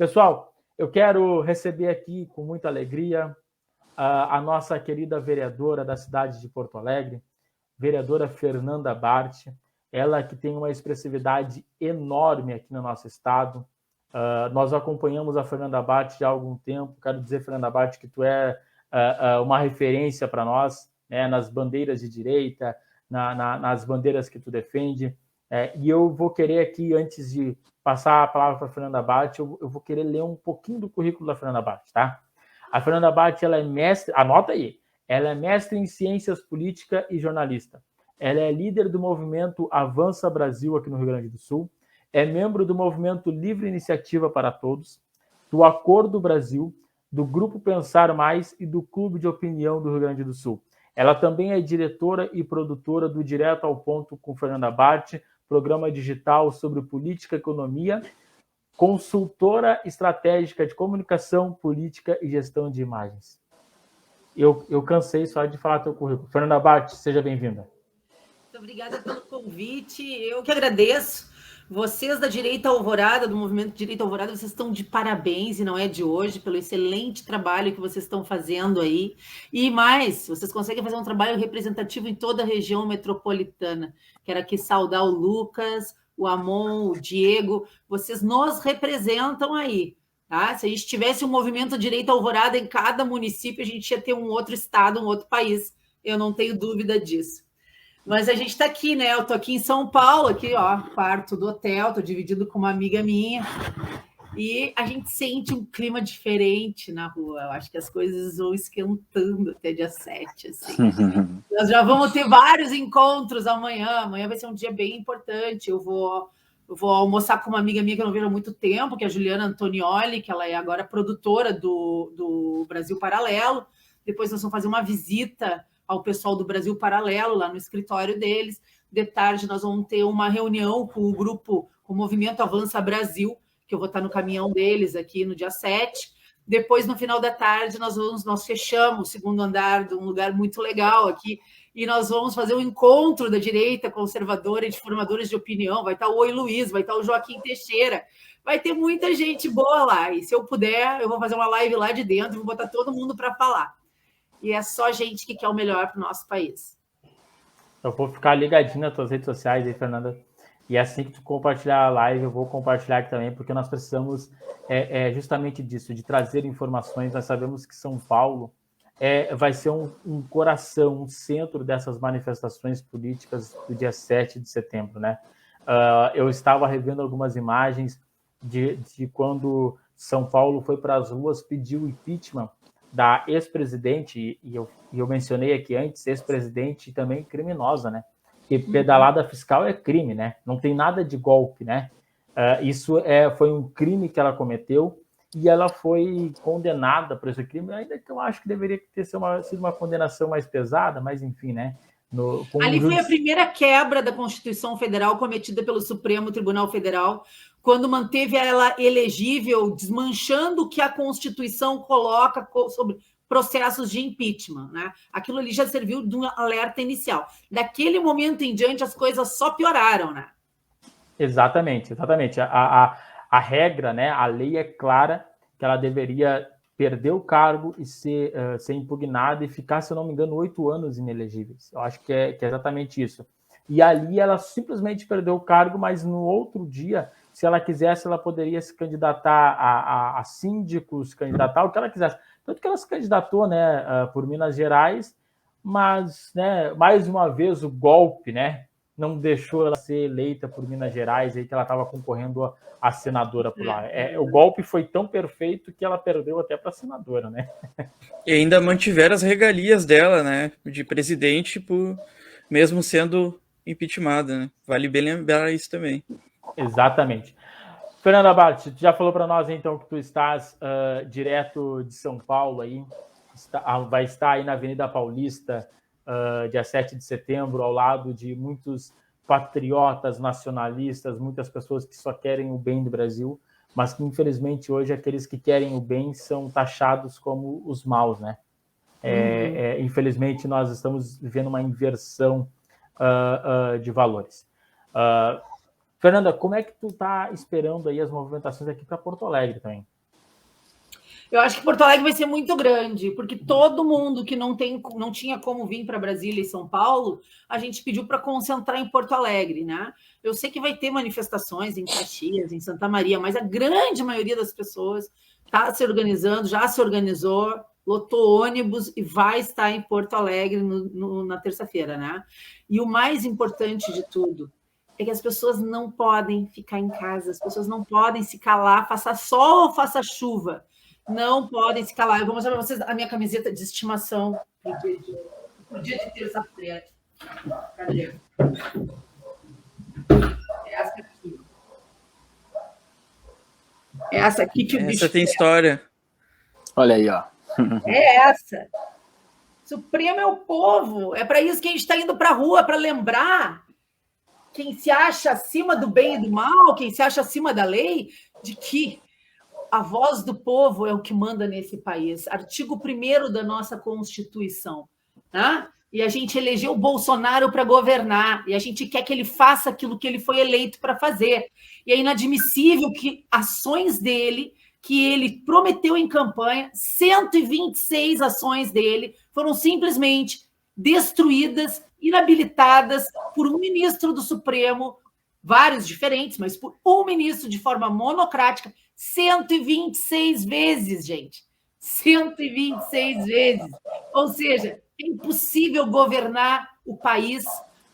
Pessoal, eu quero receber aqui com muita alegria a nossa querida vereadora da cidade de Porto Alegre, vereadora Fernanda Bart, ela que tem uma expressividade enorme aqui no nosso estado. Nós acompanhamos a Fernanda Bart já há algum tempo. Quero dizer, Fernanda Bart, que tu é uma referência para nós, né, nas bandeiras de direita, nas bandeiras que tu defende. E eu vou querer aqui, antes de passar a palavra para a Fernanda Bart, eu vou querer ler um pouquinho do currículo da Fernanda Bart, tá? A Fernanda Bart, ela é mestre, anota aí, ela é mestre em ciências política e jornalista. Ela é líder do movimento Avança Brasil aqui no Rio Grande do Sul, é membro do movimento Livre Iniciativa para Todos, do Acordo Brasil, do Grupo Pensar Mais e do Clube de Opinião do Rio Grande do Sul. Ela também é diretora e produtora do Direto ao Ponto com Fernanda Bart, programa digital sobre política e economia, consultora estratégica de comunicação, política e gestão de imagens. Eu cansei só de falar teu currículo. Fernanda Bart, seja bem-vinda. Muito obrigada pelo convite. Eu que agradeço. Vocês da Direita Alvorada, do Movimento Direita Alvorada, vocês estão de parabéns, e não é de hoje, pelo excelente trabalho que vocês estão fazendo aí. E mais, vocês conseguem fazer um trabalho representativo em toda a região metropolitana. Quero aqui saudar o Lucas, o Amon, o Diego. Vocês nos representam aí. Tá? Se a gente tivesse um movimento Direita Alvorada em cada município, a gente ia ter um outro estado, um outro país. Eu não tenho dúvida disso. Mas a gente está aqui, né? Eu tô aqui em São Paulo, aqui, ó, quarto do hotel, tô dividindo com uma amiga minha. E a gente sente um clima diferente na rua. Eu acho que as coisas vão esquentando até dia 7, assim. Nós já vamos ter vários encontros amanhã. Amanhã vai ser um dia bem importante. Eu vou almoçar com uma amiga minha que eu não vejo há muito tempo, que é a Juliana Antonioli, que ela é agora produtora do Brasil Paralelo. Depois nós vamos fazer uma visita ao pessoal do Brasil Paralelo, lá no escritório deles. De tarde, nós vamos ter uma reunião com o grupo, com o Movimento Avança Brasil, que eu vou estar no caminhão deles aqui no dia 7. Depois, no final da tarde, nós fechamos o segundo andar de um lugar muito legal aqui, e nós vamos fazer um encontro da direita conservadora e de formadores de opinião. Vai estar o Oi Luiz, vai estar o Joaquim Teixeira, vai ter muita gente boa lá. E se eu puder, eu vou fazer uma live lá de dentro, vou botar todo mundo para falar. E é só gente que quer o melhor para o nosso país. Eu vou ficar ligadinho nas tuas redes sociais aí, Fernanda. E assim que tu compartilhar a live, eu vou compartilhar aqui também, porque nós precisamos justamente disso, de trazer informações. Nós sabemos que São Paulo vai ser um coração, um centro dessas manifestações políticas do dia 7 de setembro, né? Eu estava revendo algumas imagens de quando São Paulo foi para as ruas pedir o impeachment da ex-presidente, e eu mencionei aqui antes, ex-presidente também criminosa, né? Porque pedalada fiscal é crime, né? Não tem nada de golpe, né? Isso foi um crime que ela cometeu e ela foi condenada por esse crime, ainda que eu acho que deveria ter sido uma condenação mais pesada, mas enfim, né? Ali foi a primeira quebra da Constituição Federal cometida pelo Supremo Tribunal Federal, quando manteve ela elegível, desmanchando o que a Constituição coloca sobre processos de impeachment, né? Aquilo ali já serviu de um alerta inicial. Daquele momento em diante, as coisas só pioraram, né? Exatamente. A regra, né? A lei é clara que ela deveria perder o cargo e ser impugnada e ficar, se eu não me engano, 8 anos inelegíveis. Eu acho que é exatamente isso. E ali ela simplesmente perdeu o cargo, mas no outro dia, se ela quisesse, ela poderia se candidatar a síndicos, se candidatar o que ela quisesse. Tanto que ela se candidatou, né, por Minas Gerais, mas, né, mais uma vez, o golpe, né, não deixou ela ser eleita por Minas Gerais, aí que ela estava concorrendo a senadora por lá. O golpe foi tão perfeito que ela perdeu até para senadora, né? E ainda mantiveram as regalias dela, né, de presidente, mesmo sendo impeachmentada, né? Vale bem lembrar isso também. Exatamente. Fernanda Bart, tu já falou para nós, então, que tu estás direto de São Paulo aí, vai estar aí na Avenida Paulista, dia 7 de setembro, ao lado de muitos patriotas nacionalistas, muitas pessoas que só querem o bem do Brasil, mas que, infelizmente, hoje aqueles que querem o bem são taxados como os maus, né? Infelizmente, nós estamos vivendo uma inversão de valores. Fernanda, como é que tu tá esperando aí as movimentações aqui para Porto Alegre também? Eu acho que Porto Alegre vai ser muito grande, porque todo mundo que não tinha como vir para Brasília e São Paulo, a gente pediu para concentrar em Porto Alegre, né? Eu sei que vai ter manifestações em Caxias, em Santa Maria, mas a grande maioria das pessoas está se organizando, já se organizou, lotou ônibus e vai estar em Porto Alegre na terça-feira, né? E o mais importante de tudo é que as pessoas não podem ficar em casa, as pessoas não podem se calar, faça sol ou faça chuva. Não podem se calar. Eu vou mostrar para vocês a minha camiseta de estimação pro dia de terça-feira. Cadê? Essa aqui. Essa aqui que o bicho... Essa tem história. Olha aí, ó. É essa. Supremo é o povo. É para isso que a gente está indo para a rua, para lembrar quem se acha acima do bem e do mal, quem se acha acima da lei, de que a voz do povo é o que manda nesse país. Artigo 1º da nossa Constituição. Né? E a gente elegeu o Bolsonaro para governar, e a gente quer que ele faça aquilo que ele foi eleito para fazer. E é inadmissível que ações dele, que ele prometeu em campanha, 126 ações dele, foram simplesmente destruídas, inabilitadas por um ministro do Supremo, vários diferentes, mas por um ministro de forma monocrática, 126 vezes, gente. 126 vezes. Ou seja, é impossível governar o país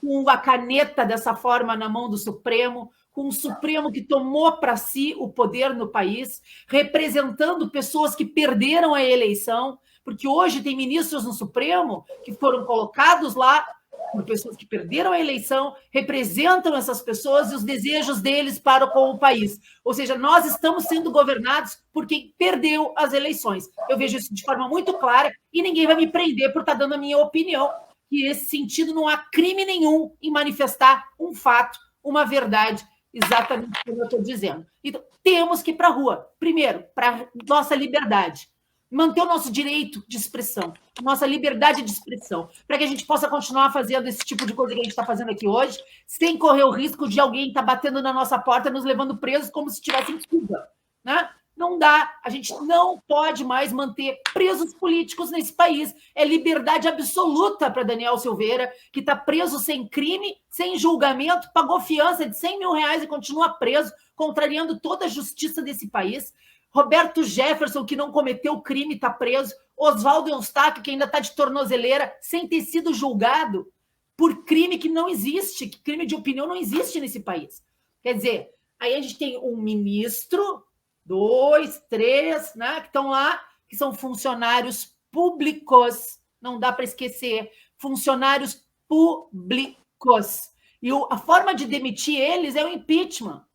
com a caneta dessa forma na mão do Supremo, com o Supremo que tomou para si o poder no país, representando pessoas que perderam a eleição, porque hoje tem ministros no Supremo que foram colocados lá por pessoas que perderam a eleição, representam essas pessoas e os desejos deles para com o país. Ou seja, nós estamos sendo governados por quem perdeu as eleições. Eu vejo isso de forma muito clara e ninguém vai me prender por estar dando a minha opinião. E nesse sentido não há crime nenhum em manifestar um fato, uma verdade, exatamente como eu estou dizendo. Então, temos que ir para a rua. Primeiro, para nossa liberdade. Manter o nosso direito de expressão, nossa liberdade de expressão, para que a gente possa continuar fazendo esse tipo de coisa que a gente está fazendo aqui hoje, sem correr o risco de alguém estar batendo na nossa porta, nos levando presos como se estivesse em Cuba. Né? Não dá, a gente não pode mais manter presos políticos nesse país. É liberdade absoluta para Daniel Silveira, que está preso sem crime, sem julgamento, pagou fiança de R$100 mil e continua preso, contrariando toda a justiça desse país. Roberto Jefferson, que não cometeu crime, está preso. Oswaldo Eustáquio, que ainda está de tornozeleira, sem ter sido julgado por crime que não existe, que crime de opinião não existe nesse país. Quer dizer, aí a gente tem um ministro, 2, 3, né, que estão lá, que são funcionários públicos, não dá para esquecer, funcionários públicos. E a forma de demitir eles é o impeachment.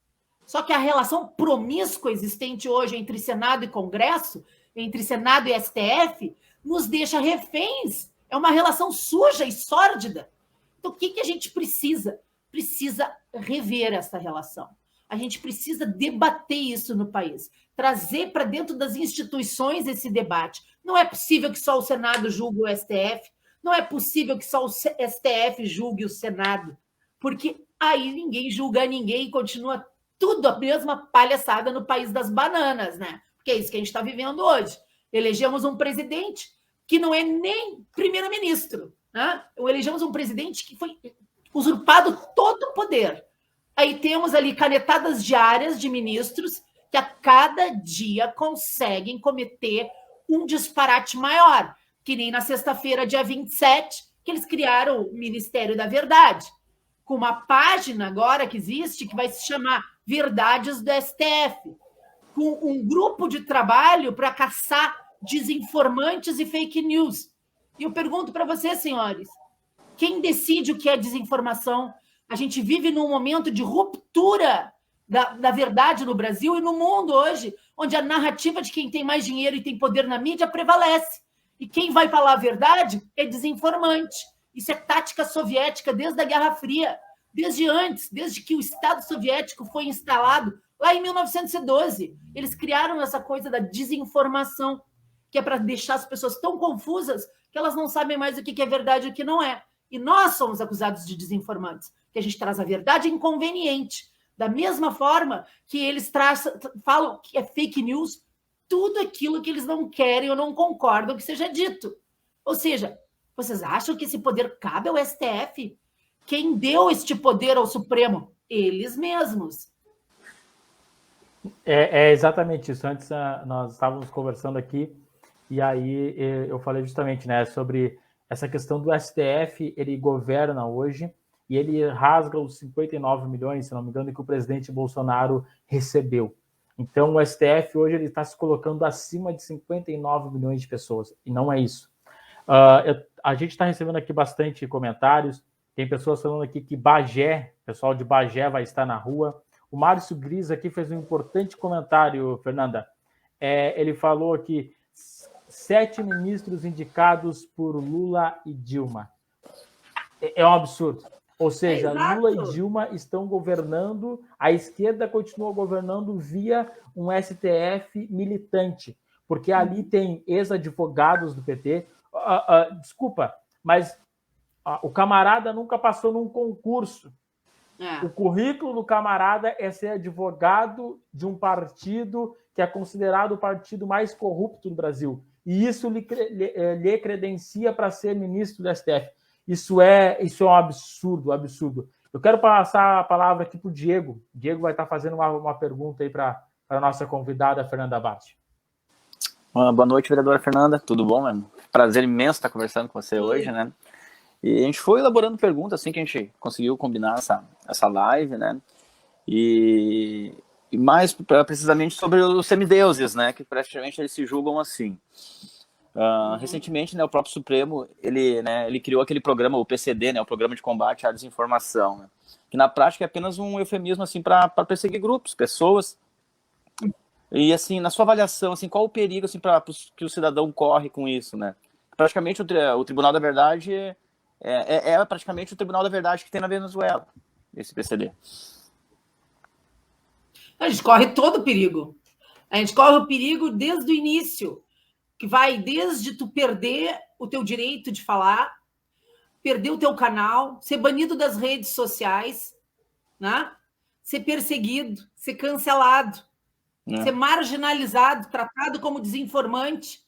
Só que a relação promíscua existente hoje entre Senado e Congresso, entre Senado e STF, nos deixa reféns. É uma relação suja e sórdida. Então, o que a gente precisa? Precisa rever essa relação. A gente precisa debater isso no país, trazer para dentro das instituições esse debate. Não é possível que só o Senado julgue o STF, não é possível que só o STF julgue o Senado, porque aí ninguém julga ninguém e continua tudo a mesma palhaçada no país das bananas, né? Porque é isso que a gente está vivendo hoje. Elegemos um presidente que não é nem primeiro-ministro, né? Elegemos um presidente que foi usurpado todo o poder. Aí temos ali canetadas diárias de ministros que a cada dia conseguem cometer um disparate maior, que nem na sexta-feira, dia 27, que eles criaram o Ministério da Verdade, com uma página agora que existe que vai se chamar Verdades do STF, com um grupo de trabalho para caçar desinformantes e fake news. E eu pergunto para vocês, senhores, quem decide o que é desinformação? A gente vive num momento de ruptura da verdade no Brasil e no mundo hoje, onde a narrativa de quem tem mais dinheiro e tem poder na mídia prevalece. E quem vai falar a verdade é desinformante. Isso é tática soviética desde a Guerra Fria. Desde antes, desde que o Estado soviético foi instalado, lá em 1912, eles criaram essa coisa da desinformação, que é para deixar as pessoas tão confusas que elas não sabem mais o que é verdade e o que não é. E nós somos acusados de desinformantes, que a gente traz a verdade inconveniente. Da mesma forma que eles falam que é fake news, tudo aquilo que eles não querem ou não concordam que seja dito. Ou seja, vocês acham que esse poder cabe ao STF? Quem deu este poder ao Supremo? Eles mesmos. É exatamente isso. Antes nós estávamos conversando aqui e aí eu falei justamente, né, sobre essa questão do STF. Ele governa hoje e ele rasga os 59 milhões, se não me engano, que o presidente Bolsonaro recebeu. Então o STF hoje ele está se colocando acima de 59 milhões de pessoas e não é isso. A gente está recebendo aqui bastante comentários. Tem pessoas falando aqui que Bagé, o pessoal de Bagé vai estar na rua. O Márcio Gris aqui fez um importante comentário, Fernanda. Ele falou aqui, 7 ministros indicados por Lula e Dilma. É um absurdo. Ou seja, Lula e Dilma estão governando, a esquerda continua governando via um STF militante, porque ali tem ex-advogados do PT. Desculpa, mas o camarada nunca passou num concurso. O currículo do camarada é ser advogado de um partido que é considerado o partido mais corrupto do Brasil. E isso lhe credencia para ser ministro do STF. Isso é um absurdo, absurdo. Eu quero passar a palavra aqui para o Diego. O Diego vai estar fazendo uma pergunta aí para a nossa convidada, Fernanda Bart. Boa noite, vereadora Fernanda. Tudo bom, mano? Prazer imenso estar conversando com você hoje, né? E a gente foi elaborando perguntas assim que a gente conseguiu combinar essa live, né? E mais precisamente sobre os semideuses, né? Que praticamente eles se julgam assim. Recentemente, né, o próprio Supremo ele criou aquele programa, o PCD, né, o Programa de Combate à Desinformação, né, que na prática é apenas um eufemismo assim para perseguir grupos, pessoas. E assim, na sua avaliação, assim, qual o perigo assim para que o cidadão corre com isso, né? Praticamente o Tribunal da Verdade é praticamente o Tribunal da Verdade que tem na Venezuela, esse PCD. A gente corre todo o perigo. A gente corre o perigo desde o início, que vai desde tu perder o teu direito de falar, perder o teu canal, ser banido das redes sociais, né? Ser perseguido, ser cancelado, ser marginalizado, tratado como desinformante.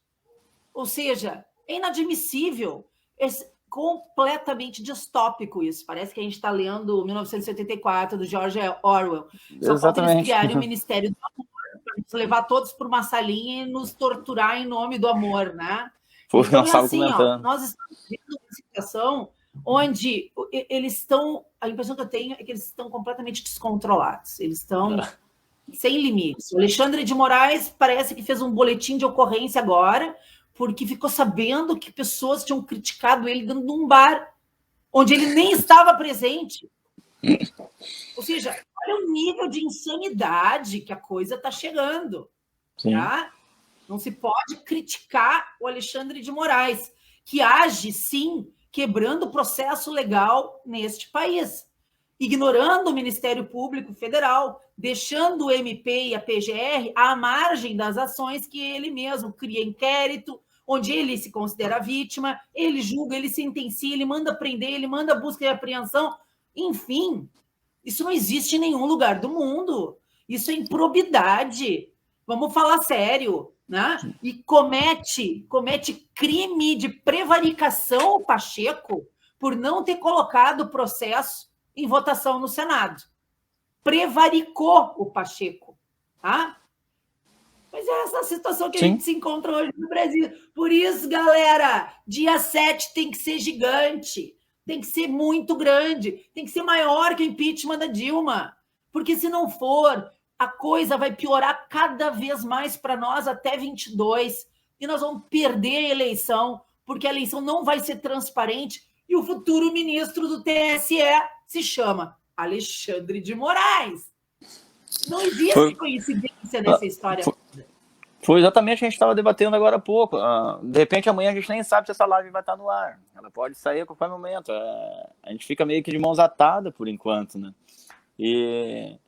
Ou seja, é inadmissível. É completamente distópico isso. Parece que a gente está lendo 1984, do George Orwell. Só falta eles criarem o Ministério do Amor, para nos levar todos por uma salinha e nos torturar em nome do amor, né? Então, é assim, nós estamos vivendo uma situação onde eles estão... A impressão que eu tenho é que eles estão completamente descontrolados. Eles estão sem limites. O Alexandre de Moraes parece que fez um boletim de ocorrência agora, porque ficou sabendo que pessoas tinham criticado ele dentro de um bar, onde ele nem estava presente. Ou seja, olha o nível de insanidade que a coisa está chegando. Tá? Não se pode criticar o Alexandre de Moraes, que age, sim, quebrando o processo legal neste país, ignorando o Ministério Público Federal, deixando o MP e a PGR à margem das ações que ele mesmo cria inquérito, onde ele se considera vítima, ele julga, ele sentencia, ele manda prender, ele manda busca e apreensão. Enfim, isso não existe em nenhum lugar do mundo. Isso é improbidade. Vamos falar sério, né? E comete crime de prevaricação o Pacheco por não ter colocado o processo em votação no Senado. Prevaricou o Pacheco, tá? Mas é essa situação que a gente se encontra hoje no Brasil. Por isso, galera, dia 7 tem que ser gigante, tem que ser muito grande, tem que ser maior que o impeachment da Dilma. Porque se não for, a coisa vai piorar cada vez mais para nós até 22. E nós vamos perder a eleição, porque a eleição não vai ser transparente e o futuro ministro do TSE se chama Alexandre de Moraes. Não existe coincidência nessa história. Foi exatamente o que a gente estava debatendo agora há pouco. De repente, amanhã a gente nem sabe se essa live vai estar no ar. Ela pode sair a qualquer momento. A gente fica meio que de mãos atadas por enquanto, né? E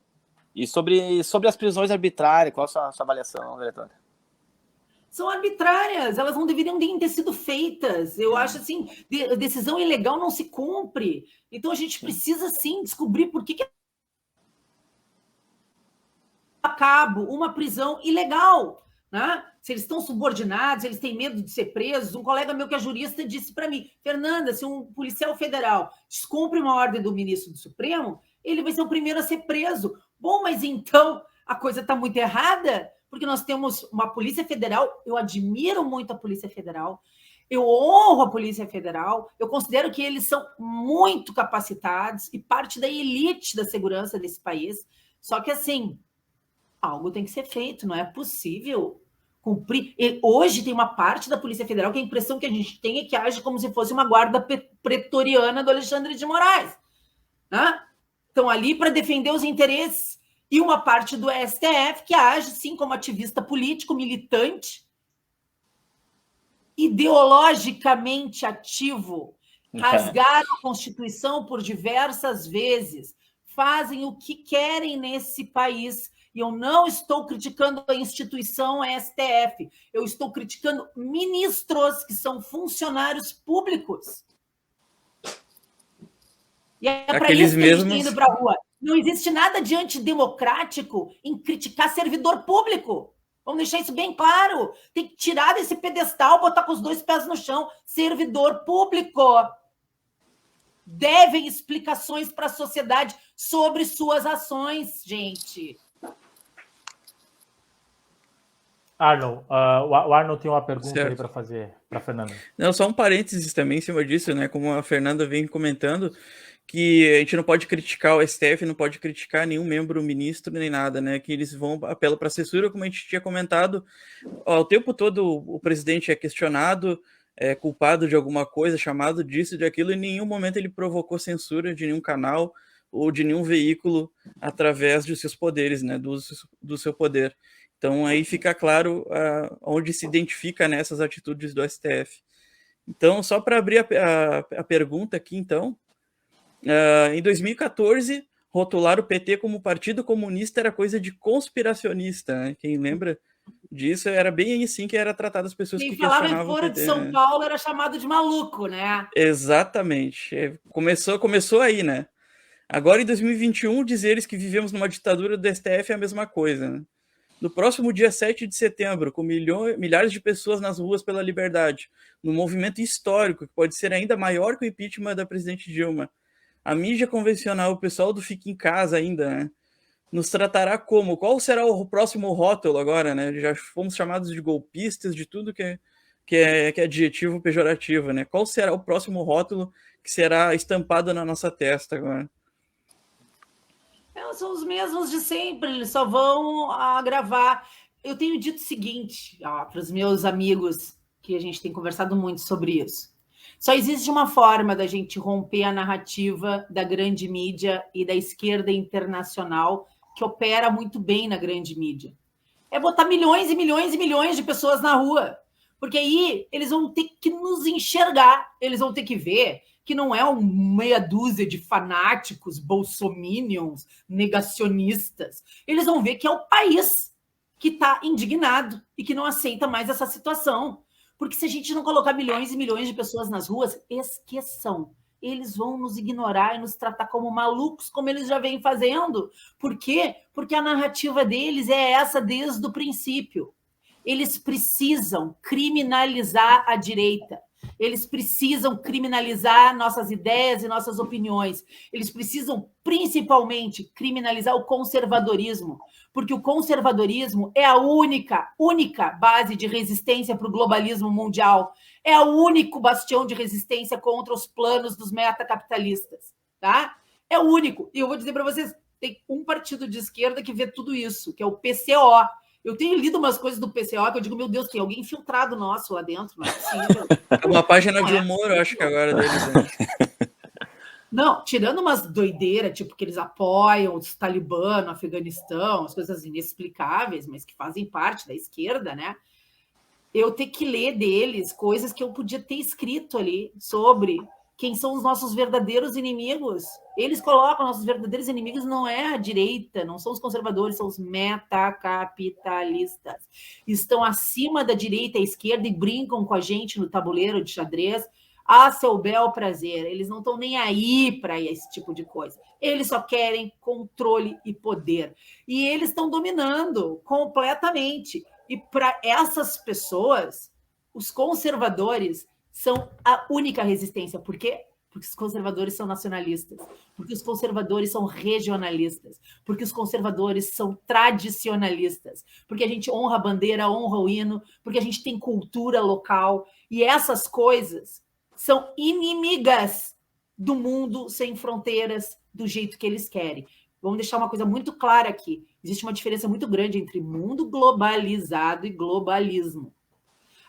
sobre as prisões arbitrárias, qual a sua avaliação, vereadora? São arbitrárias, elas não deveriam nem ter sido feitas. Eu acho assim, decisão ilegal não se cumpre. Então a gente precisa sim descobrir por que cabo uma prisão ilegal, né? Se eles estão subordinados, eles têm medo de ser presos. Um colega meu que é jurista disse para mim, Fernanda, se um policial federal descumpre uma ordem do ministro do Supremo, ele vai ser o primeiro a ser preso. Bom, mas então a coisa está muito errada, porque nós temos uma Polícia Federal, eu admiro muito a Polícia Federal, eu honro a Polícia Federal, eu considero que eles são muito capacitados e parte da elite da segurança desse país. Só que, assim, algo tem que ser feito, não é possível cumprir. E hoje tem uma parte da Polícia Federal que a impressão que a gente tem é que age como se fosse uma guarda pretoriana do Alexandre de Moraes, né? Estão ali para defender os interesses. E uma parte do STF que age, sim, como ativista político, militante, ideologicamente ativo, rasgaram a Constituição por diversas vezes, fazem o que querem nesse país. E eu não estou criticando a instituição STF, eu estou criticando ministros que são funcionários públicos. E é para isso que a gente está indo para a rua. Não existe nada de antidemocrático em criticar servidor público. Vamos deixar isso bem claro. Tem que tirar desse pedestal, botar com os 2 pés no chão. Servidor público. Devem explicações para a sociedade sobre suas ações, gente. Arnold, o Arnold tem uma pergunta certo. aí para fazer para a Fernanda. Não, só um parênteses também em cima disso, né? Como a Fernanda vem comentando, que a gente não pode criticar o STF, não pode criticar nenhum membro, ministro, nem nada, né? Que eles vão apelo para censura, como a gente tinha comentado, o tempo todo o presidente é questionado, é culpado de alguma coisa, chamado disso, de aquilo, e em nenhum momento ele provocou censura de nenhum canal ou de nenhum veículo através de seus poderes, né? Do seu poder. Então aí fica claro onde se identifica nessas atitudes do STF. Então, só para abrir a pergunta aqui, então, em 2014, rotular o PT como Partido Comunista era coisa de conspiracionista, né? Quem lembra disso, era bem assim que era tratado as pessoas que questionavam o PT. Quem falava em Foro de São Paulo era chamado de maluco, né? Exatamente. Começou aí, né? Agora, em 2021, dizeres que vivemos numa ditadura do STF é a mesma coisa, né? No próximo dia 7 de setembro, com milhares de pessoas nas ruas pela liberdade, num movimento histórico que pode ser ainda maior que o impeachment da presidente Dilma, a mídia convencional, o pessoal do Fica em Casa ainda, né, nos tratará como? Qual será o próximo rótulo agora, né? Já fomos chamados de golpistas, de tudo que é adjetivo pejorativo, né? Qual será o próximo rótulo que será estampado na nossa testa agora? São os mesmos de sempre, eles só vão agravar. Eu tenho dito o seguinte para os meus amigos, que a gente tem conversado muito sobre isso. Só existe uma forma da gente romper a narrativa da grande mídia e da esquerda internacional, que opera muito bem na grande mídia. É botar milhões e milhões e milhões de pessoas na rua. Porque aí eles vão ter que nos enxergar, eles vão ter que ver que não é meia dúzia de fanáticos, bolsominions, negacionistas. Eles vão ver que é o país que está indignado e que não aceita mais essa situação. Porque se a gente não colocar milhões e milhões de pessoas nas ruas, esqueçam. Eles vão nos ignorar e nos tratar como malucos, como eles já vêm fazendo. Por quê? Porque a narrativa deles é essa desde o princípio. Eles precisam criminalizar a direita. Eles precisam criminalizar nossas ideias e nossas opiniões. Eles precisam, principalmente, criminalizar o conservadorismo, porque o conservadorismo é a única base de resistência para o globalismo mundial. É o único bastião de resistência contra os planos dos metacapitalistas. Tá? É o único. E eu vou dizer para vocês, tem um partido de esquerda que vê tudo isso, que é o PCO. Eu tenho lido umas coisas do PCO que eu digo, meu Deus, tem alguém infiltrado nosso lá dentro, não é possível. É uma página de humor, eu acho que agora deles. Né? Não, tirando umas doideiras, tipo que eles apoiam os talibã no Afeganistão, as coisas inexplicáveis, mas que fazem parte da esquerda, né? Eu tenho que ler deles coisas que eu podia ter escrito ali sobre quem são os nossos verdadeiros inimigos. Eles colocam nossos verdadeiros inimigos, não é a direita, não são os conservadores, são os metacapitalistas. Estão acima da direita e esquerda e brincam com a gente no tabuleiro de xadrez a seu bel prazer. Eles não estão nem aí para esse tipo de coisa. Eles só querem controle e poder. E eles estão dominando completamente. E para essas pessoas, os conservadores são a única resistência. Por quê? Porque os conservadores são nacionalistas, porque os conservadores são regionalistas, porque os conservadores são tradicionalistas, porque a gente honra a bandeira, honra o hino, porque a gente tem cultura local, e essas coisas são inimigas do mundo sem fronteiras, do jeito que eles querem. Vamos deixar uma coisa muito clara aqui. Existe uma diferença muito grande entre mundo globalizado e globalismo.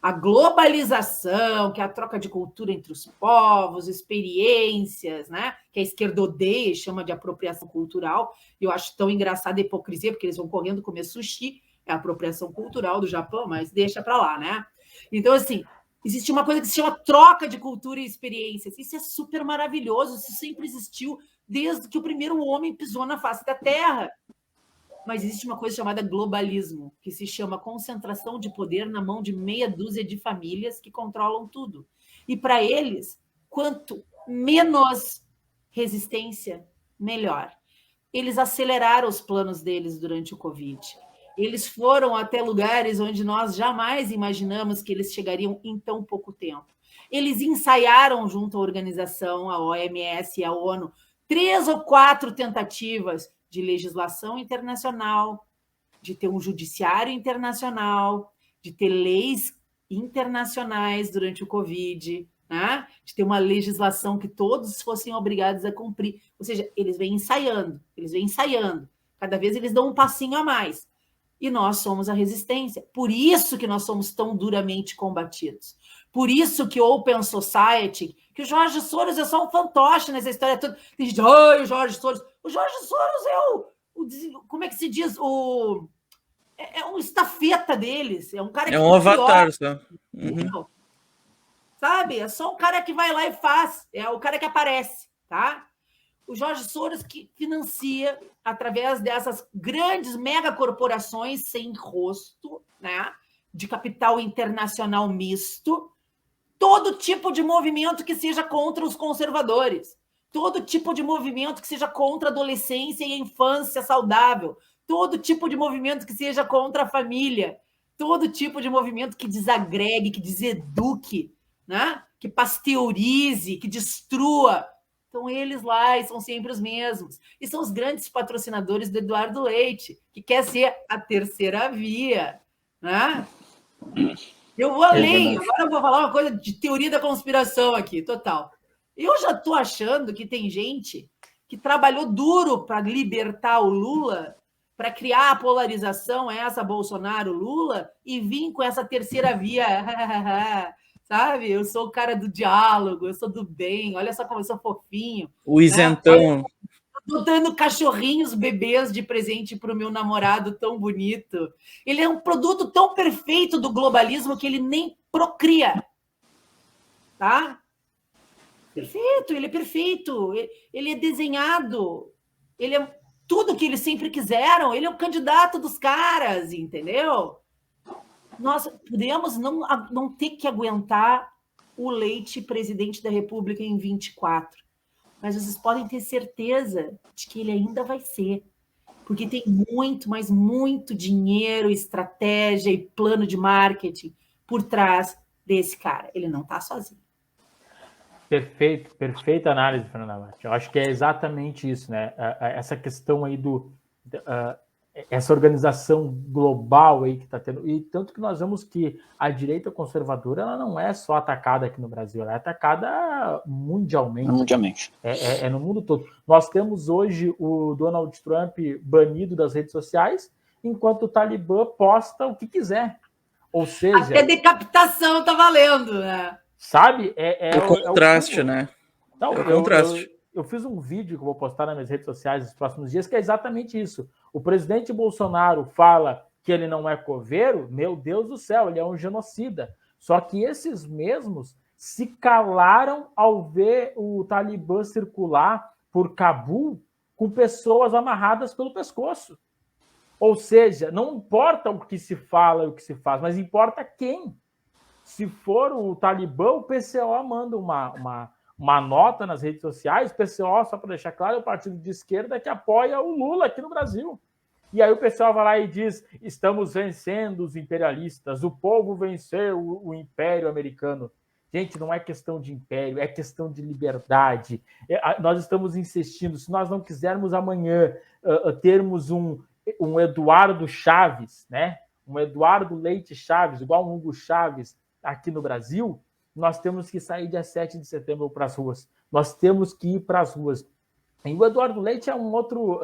A globalização, que é a troca de cultura entre os povos, experiências, né? Que a esquerda odeia e chama de apropriação cultural. E eu acho tão engraçada a hipocrisia, porque eles vão correndo comer sushi, é a apropriação cultural do Japão, mas deixa para lá, né? Então, assim, existe uma coisa que se chama troca de cultura e experiências. Isso é super maravilhoso, isso sempre existiu desde que o primeiro homem pisou na face da Terra. Mas existe uma coisa chamada globalismo, que se chama concentração de poder na mão de meia dúzia de famílias que controlam tudo. E para eles, quanto menos resistência, melhor. Eles aceleraram os planos deles durante o Covid. Eles foram até lugares onde nós jamais imaginamos que eles chegariam em tão pouco tempo. Eles ensaiaram junto à organização, a OMS e a ONU, 3 ou 4 tentativas de legislação internacional, de ter um judiciário internacional, de ter leis internacionais durante o Covid, né? De ter uma legislação que todos fossem obrigados a cumprir. Ou seja, eles vêm ensaiando. Cada vez eles dão um passinho a mais. E nós somos a resistência. Por isso que nós somos tão duramente combatidos. Por isso que o Open Society, que o Jorge Soros é só um fantoche nessa história toda. Tem gente, o Jorge Soros. O Jorge Soros é como é que se diz? É um estafeta deles. É um cara que é um avatar, só. Uhum. Sabe? É só um cara que vai lá e faz. É o cara que aparece, tá? O Jorge Soros que financia, através dessas grandes megacorporações sem rosto, né? De capital internacional misto, todo tipo de movimento que seja contra os conservadores, todo tipo de movimento que seja contra a adolescência e a infância saudável, todo tipo de movimento que seja contra a família, todo tipo de movimento que desagregue, que deseduque, né? Que pasteurize, que destrua. Então, eles lá e são sempre os mesmos. E são os grandes patrocinadores do Eduardo Leite, que quer ser a terceira via, né? Eu vou além, agora eu vou falar uma coisa de teoria da conspiração aqui, total. Eu já estou achando que tem gente que trabalhou duro para libertar o Lula, para criar a polarização, essa Bolsonaro-Lula, e vir com essa terceira via, sabe? Eu sou o cara do diálogo, eu sou do bem, olha só como eu sou fofinho. O isentão. Né? Estou dando cachorrinhos, bebês de presente para o meu namorado tão bonito. Ele é um produto tão perfeito do globalismo que ele nem procria. Tá? Perfeito, ele é perfeito. Ele é desenhado. Ele é tudo que eles sempre quiseram. Ele é o candidato dos caras, entendeu? Nós podemos não ter que aguentar o Leite presidente da República em 24. Mas vocês podem ter certeza de que ele ainda vai ser. Porque tem muito, mas muito dinheiro, estratégia e plano de marketing por trás desse cara. Ele não está sozinho. Perfeito, perfeita análise, Fernanda Bart. Eu acho que é exatamente isso, né? Essa questão aí essa organização global aí que está tendo, e tanto que nós vemos que a direita conservadora ela não é só atacada aqui no Brasil, ela é atacada mundialmente. Mundialmente. É no mundo todo. Nós temos hoje o Donald Trump banido das redes sociais, enquanto o Talibã posta o que quiser. Ou seja... Até decapitação tá valendo, né? Sabe? O contraste, né? Não, é o contraste. Eu fiz um vídeo que eu vou postar nas minhas redes sociais nos próximos dias, que é exatamente isso. O presidente Bolsonaro fala que ele não é coveiro, meu Deus do céu, ele é um genocida. Só que esses mesmos se calaram ao ver o Talibã circular por Cabul com pessoas amarradas pelo pescoço. Ou seja, não importa o que se fala e o que se faz, mas importa quem. Se for o Talibã, o PCO manda uma nota nas redes sociais. O PCO, só para deixar claro, é o partido de esquerda que apoia o Lula aqui no Brasil. E aí o pessoal vai lá e diz: estamos vencendo os imperialistas, o povo venceu o Império Americano. Gente, não é questão de império, é questão de liberdade. Nós estamos insistindo, se nós não quisermos amanhã termos um Eduardo Chaves, né? Um Eduardo Leite Chaves, igual um Hugo Chaves aqui no Brasil, nós temos que sair dia 7 de setembro para as ruas. Nós temos que ir para as ruas. E o Eduardo Leite é um outro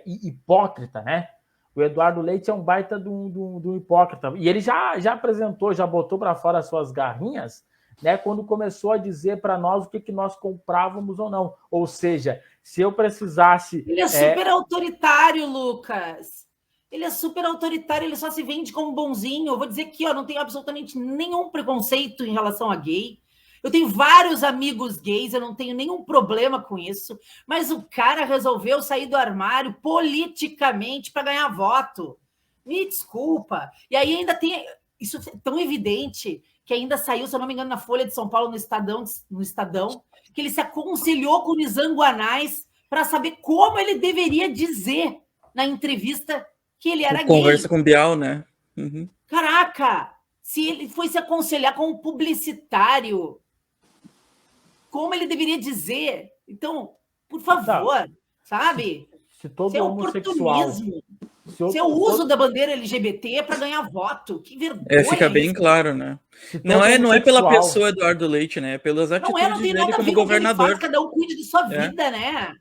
hipócrita, né? O Eduardo Leite é um baita de um hipócrita. E ele já apresentou, já botou para fora as suas garrinhas, né, quando começou a dizer para nós o que nós comprávamos ou não. Ou seja, se eu precisasse... Ele é super autoritário, Lucas. Ele é super autoritário, ele só se vende como bonzinho. Eu vou dizer que não tenho absolutamente nenhum preconceito em relação a gay. Eu tenho vários amigos gays, eu não tenho nenhum problema com isso. Mas o cara resolveu sair do armário politicamente para ganhar voto. Me desculpa. E aí ainda tem... Isso é tão evidente que ainda saiu, se eu não me engano, na Folha de São Paulo, no Estadão, que ele se aconselhou com o Nizam Guanais para saber como ele deveria dizer na entrevista que ele era gay. Conversa com o Bial, né? Uhum. Caraca! Se ele foi se aconselhar com um publicitário, como ele deveria dizer? Então, por favor, sabe? Se todo Isso é homossexual... oportunismo. Seu uso da bandeira LGBT para ganhar voto. Que vergonha. Fica bem claro, né? Não é pela pessoa Eduardo Leite, né? É pelas atitudes dele como governador. Cada um cuide de sua vida, né?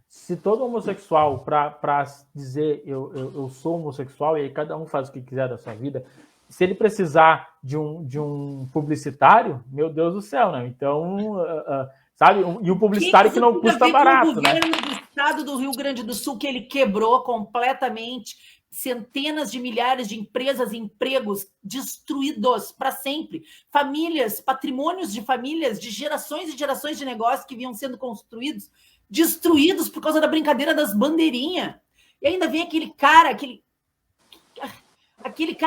Se todo homossexual, para dizer eu sou homossexual, e aí cada um faz o que quiser da sua vida, se ele precisar de um publicitário, meu Deus do céu, né? Então, sabe? E um publicitário que não custa barato, né? Estado do Rio Grande do Sul, que ele quebrou completamente, centenas de milhares de empresas e empregos destruídos para sempre, famílias, patrimônios de famílias, de gerações e gerações de negócios que vinham sendo construídos, destruídos por causa da brincadeira das bandeirinhas. E ainda vem aquele cara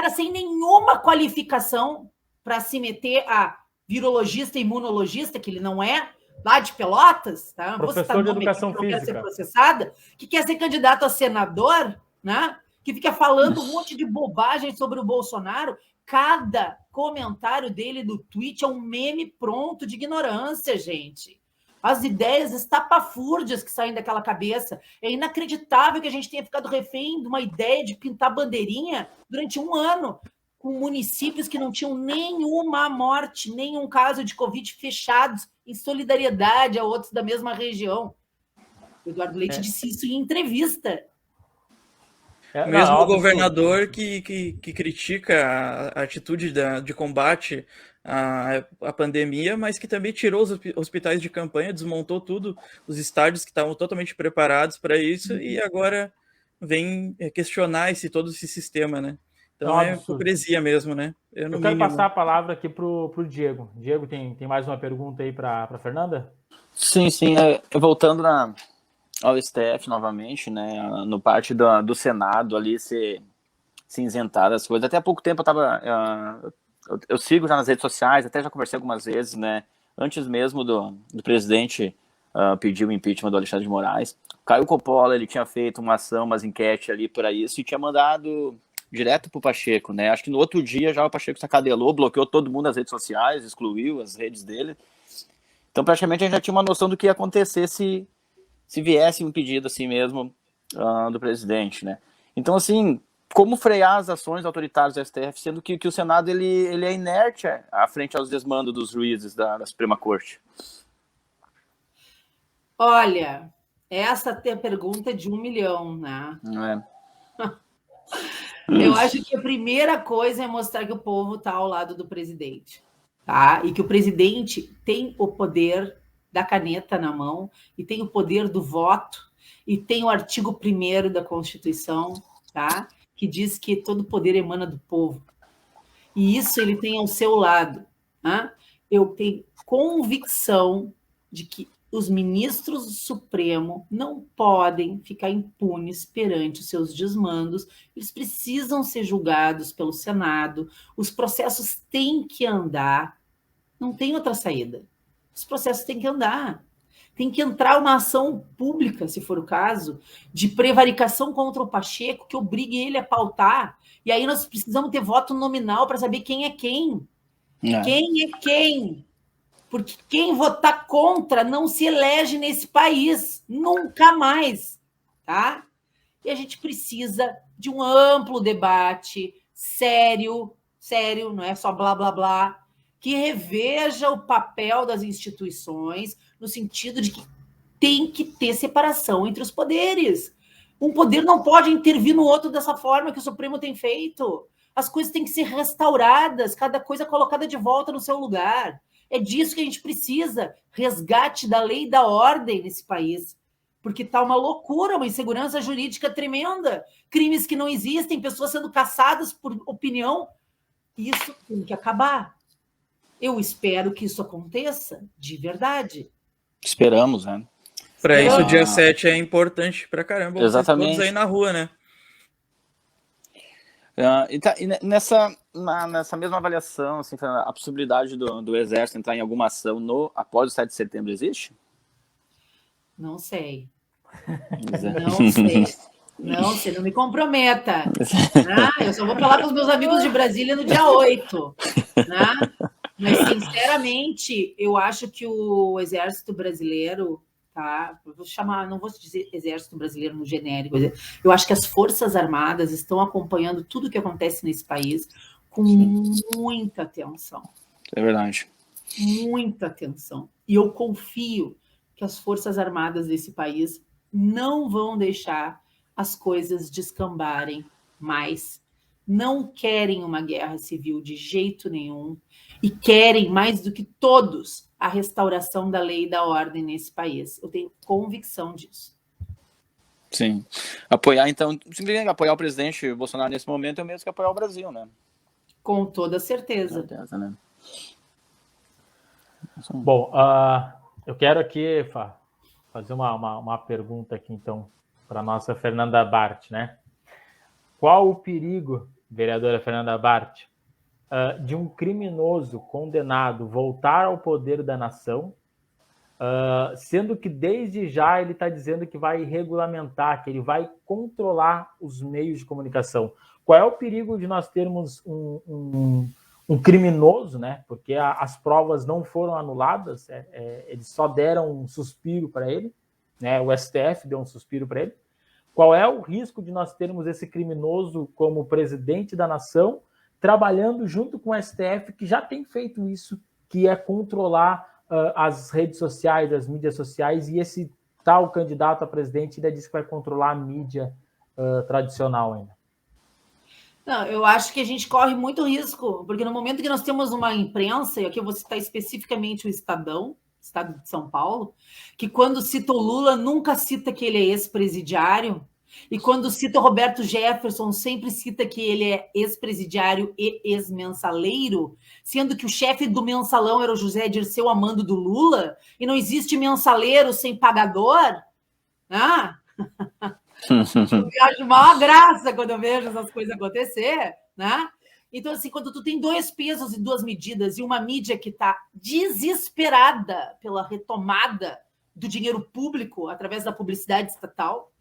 sem nenhuma qualificação para se meter a virologista e imunologista, que ele não é, lá de Pelotas, tá? Professor de educação física, física. Quer ser processada, que quer ser candidato a senador, né? Que fica falando um monte de bobagem sobre o Bolsonaro. Cada comentário dele do tweet é um meme pronto de ignorância, gente. As ideias estapafúrdias que saem daquela cabeça. É inacreditável que a gente tenha ficado refém de uma ideia de pintar bandeirinha durante um ano, com municípios que não tinham nenhuma morte, nenhum caso de Covid fechados, em solidariedade a outros da mesma região. O Eduardo Leite disse isso em entrevista. Mesmo o governador que critica a atitude de combate à pandemia, mas que também tirou os hospitais de campanha, desmontou tudo, os estádios que estavam totalmente preparados para isso, e agora vem questionar todo esse sistema, né? Então é hipocrisia mesmo, né? Eu quero passar a palavra aqui para o Diego. Diego, tem mais uma pergunta aí para a Fernanda? Sim. Voltando ao STF novamente, né? No parte do Senado ali ser isentada as coisas. Até há pouco tempo eu sigo já nas redes sociais, até já conversei algumas vezes, né? Antes mesmo do presidente pedir o impeachment do Alexandre de Moraes. Caio Coppola, ele tinha feito uma ação, umas enquetes ali por isso, e tinha mandado direto pro Pacheco, né? Acho que no outro dia já o Pacheco se acadelou, bloqueou todo mundo nas redes sociais, excluiu as redes dele. Então, praticamente, a gente já tinha uma noção do que ia acontecer se viesse um pedido assim mesmo do presidente, né? Então, assim, como frear as ações autoritárias do STF, sendo que o Senado ele é inerte à frente aos desmandos dos juízes da Suprema Corte? Olha, essa é a pergunta de 1 milhão, né? Eu acho que a primeira coisa é mostrar que o povo está ao lado do presidente, tá? E que o presidente tem o poder da caneta na mão, e tem o poder do voto, e tem o artigo 1º da Constituição, tá? Que diz que todo poder emana do povo. E isso ele tem ao seu lado, tá? Eu tenho convicção de que os ministros do Supremo não podem ficar impunes perante os seus desmandos, eles precisam ser julgados pelo Senado, os processos têm que andar, não tem outra saída. Os processos têm que andar. Tem que entrar uma ação pública, se for o caso, de prevaricação contra o Pacheco, que obrigue ele a pautar. E aí nós precisamos ter voto nominal para saber quem é quem. Quem é quem? Porque quem votar contra não se elege nesse país, nunca mais, tá? E a gente precisa de um amplo debate, sério, não é só blá, blá, blá, que reveja o papel das instituições no sentido de que tem que ter separação entre os poderes. Um poder não pode intervir no outro dessa forma que o Supremo tem feito. As coisas têm que ser restauradas, cada coisa colocada de volta no seu lugar. É disso que a gente precisa, resgate da lei e da ordem nesse país, porque está uma loucura, uma insegurança jurídica tremenda, crimes que não existem, pessoas sendo caçadas por opinião. Isso tem que acabar. Eu espero que isso aconteça de verdade. Esperamos, né? Para isso, o dia 7 é importante pra caramba. Exatamente. Todos aí na rua, né? E nessa mesma avaliação, assim, a possibilidade do Exército entrar em alguma ação após o 7 de setembro existe? Não sei. Não sei. Não, você não me comprometa. Eu só vou falar com os meus amigos de Brasília no dia 8. Mas, sinceramente, eu acho que o Exército Brasileiro, tá? Eu vou chamar, não vou dizer Exército Brasileiro no genérico, eu acho que as Forças Armadas estão acompanhando tudo o que acontece nesse país com muita atenção. É verdade. Muita atenção. E eu confio que as Forças Armadas desse país não vão deixar as coisas descambarem mais. Não querem uma guerra civil de jeito nenhum e querem, mais do que todos, a restauração da lei e da ordem nesse país. Eu tenho convicção disso. Sim. Apoiar, então, simplesmente apoiar o presidente Bolsonaro nesse momento é o mesmo que apoiar o Brasil, né? Com toda certeza. Né? Bom, eu quero aqui fazer uma pergunta aqui, então, para a nossa Fernanda Bart, né? Qual o perigo, vereadora Fernanda Bart, de um criminoso condenado voltar ao poder da nação, sendo que desde já ele está dizendo que vai regulamentar, que ele vai controlar os meios de comunicação? Qual é o perigo de nós termos um criminoso, né? Porque as provas não foram anuladas, eles só deram um suspiro para ele, né? O STF deu um suspiro para ele. Qual é o risco de nós termos esse criminoso como presidente da nação, trabalhando junto com o STF, que já tem feito isso, que é controlar as redes sociais, as mídias sociais, e esse tal candidato a presidente ainda diz que vai controlar a mídia tradicional ainda? Não, eu acho que a gente corre muito risco, porque no momento que nós temos uma imprensa, e aqui eu vou citar especificamente o Estadão, Estado de São Paulo, que quando cita o Lula, nunca cita que ele é ex-presidiário, e quando cita o Roberto Jefferson, sempre cita que ele é ex-presidiário e ex-mensaleiro, sendo que o chefe do mensalão era o José Dirceu Amando do Lula, e não existe mensaleiro sem pagador. Eu acho uma graça quando eu vejo essas coisas acontecer, né? Então, assim, quando tu tem 2 pesos e 2 medidas e uma mídia que está desesperada pela retomada do dinheiro público através da publicidade estatal,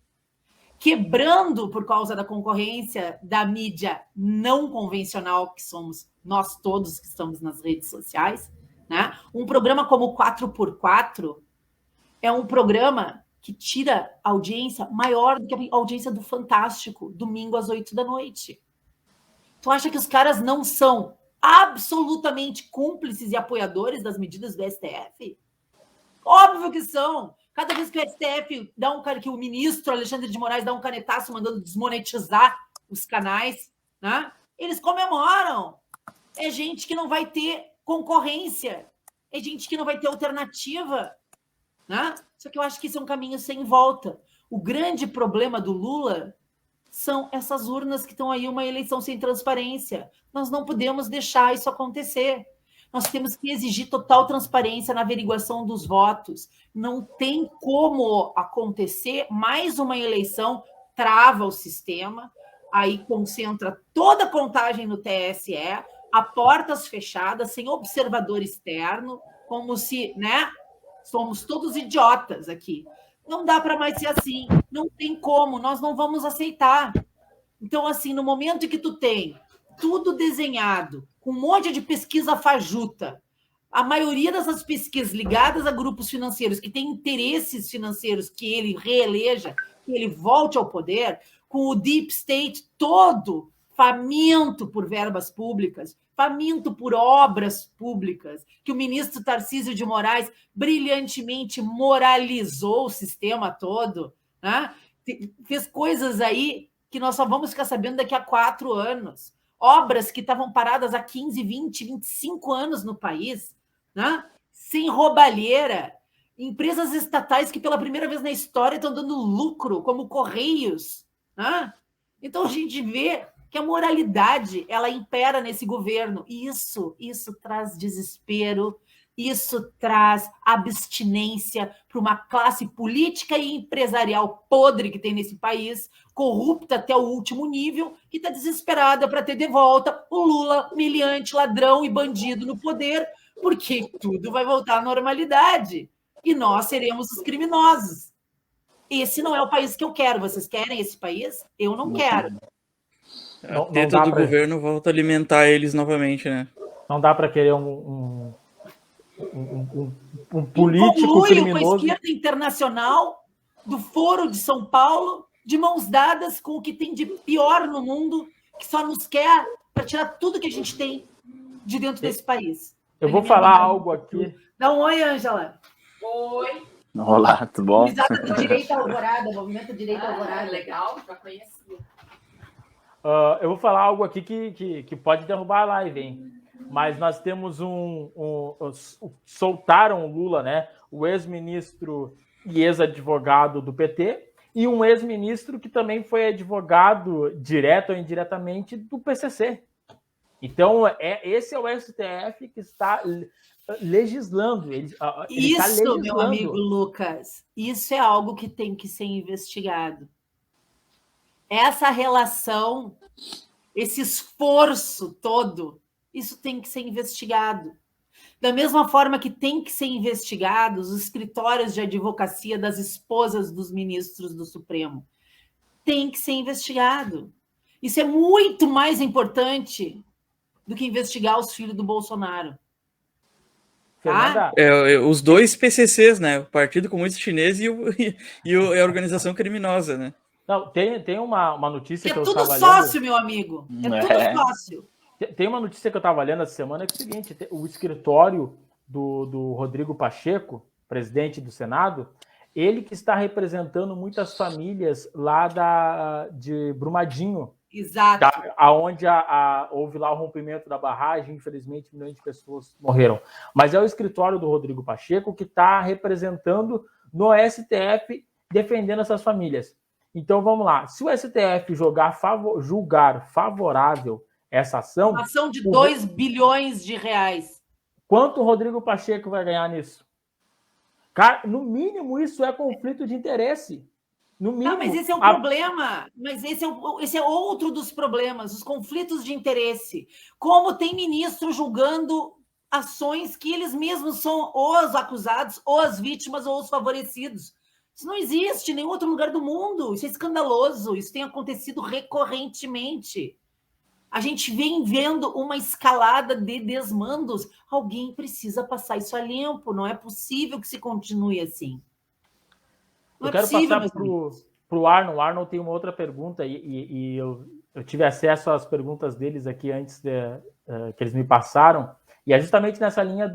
quebrando por causa da concorrência da mídia não convencional, que somos nós todos que estamos nas redes sociais, né? Um programa como o 4x4 é um programa que tira audiência maior do que a audiência do Fantástico, domingo às 8 da noite. Tu acha que os caras não são absolutamente cúmplices e apoiadores das medidas do STF? Óbvio que são. Cada vez que o STF dá que o ministro Alexandre de Moraes dá um canetaço mandando desmonetizar os canais, né? Eles comemoram. É gente que não vai ter concorrência. É gente que não vai ter alternativa, né? Só que eu acho que isso é um caminho sem volta. O grande problema do Lula são essas urnas que estão aí, uma eleição sem transparência. Nós não podemos deixar isso acontecer. Nós temos que exigir total transparência na averiguação dos votos. Não tem como acontecer mais uma eleição, trava o sistema, aí concentra toda a contagem no TSE, a portas fechadas, sem observador externo, como se, né, somos todos idiotas aqui. Não dá para mais ser assim, não tem como, nós não vamos aceitar. Então, assim, no momento em que tu tem tudo desenhado, com um monte de pesquisa fajuta, a maioria dessas pesquisas ligadas a grupos financeiros que têm interesses financeiros que ele reeleja, que ele volte ao poder, com o deep state todo faminto por verbas públicas, faminto por obras públicas, que o ministro Tarcísio de Moraes brilhantemente moralizou o sistema todo, né? Fez coisas aí que nós só vamos ficar sabendo daqui a 4 anos. Obras que estavam paradas há 15, 20, 25 anos no país, né? Sem roubalheira. Empresas estatais que pela primeira vez na história estão dando lucro, como Correios. Né? Então a gente vê que a moralidade ela impera nesse governo. Isso traz desespero, isso traz abstinência para uma classe política e empresarial podre que tem nesse país, corrupta até o último nível, que está desesperada para ter de volta o Lula, humilhante, ladrão e bandido no poder, porque tudo vai voltar à normalidade e nós seremos os criminosos. Esse não é o país que eu quero. Vocês querem esse país? Eu não quero. A teta do governo volta a alimentar eles novamente, né? Não dá para querer um político criminoso. Com a esquerda internacional do Foro de São Paulo, de mãos dadas com o que tem de pior no mundo, que só nos quer para tirar tudo que a gente tem de dentro desse país. Eu vou falar algo aqui. Dá um oi, Ângela. Oi. Olá, tudo bom? Do Direita Alvorada, Movimento Direita Alvorada. Legal, já conhecia. Eu vou falar algo aqui que pode derrubar a live, hein? Mas nós temos soltaram o Lula, né? O ex-ministro e ex-advogado do PT, e um ex-ministro que também foi advogado, direto ou indiretamente, do PCC. Então, esse é o STF que está legislando. Isso, meu amigo Lucas, isso é algo que tem que ser investigado. Essa relação, esse esforço todo, isso tem que ser investigado. Da mesma forma que tem que ser investigados os escritórios de advocacia das esposas dos ministros do Supremo. Tem que ser investigado. Isso é muito mais importante do que investigar os filhos do Bolsonaro. Tá? Os dois PCCs, né? O Partido Comunista Chinês e a organização criminosa, né? Não, tem uma notícia que eu estava lendo. É tudo sócio, meu amigo. É tudo sócio. Tem uma notícia que eu estava lendo essa semana que é o seguinte: o escritório do Rodrigo Pacheco, presidente do Senado, ele que está representando muitas famílias lá de Brumadinho. Exato. Onde houve lá o rompimento da barragem, infelizmente milhões de pessoas morreram. Mas é o escritório do Rodrigo Pacheco que está representando no STF, defendendo essas famílias. Então vamos lá, se o STF julgar favorável essa ação... Uma ação de 2 bilhões de reais. Quanto o Rodrigo Pacheco vai ganhar nisso? Cara, no mínimo isso é conflito de interesse. No mínimo, mas esse é um problema. Mas esse é outro dos problemas, os conflitos de interesse. Como tem ministro julgando ações que eles mesmos são ou os acusados, ou as vítimas, ou os favorecidos. Isso não existe em nenhum outro lugar do mundo. Isso é escandaloso. Isso tem acontecido recorrentemente. A gente vem vendo uma escalada de desmandos. Alguém precisa passar isso a limpo. Não é possível que se continue assim. Eu quero passar para o Arnon. O Arnon tem uma outra pergunta e eu tive acesso às perguntas deles aqui antes que eles me passaram. E é justamente nessa linha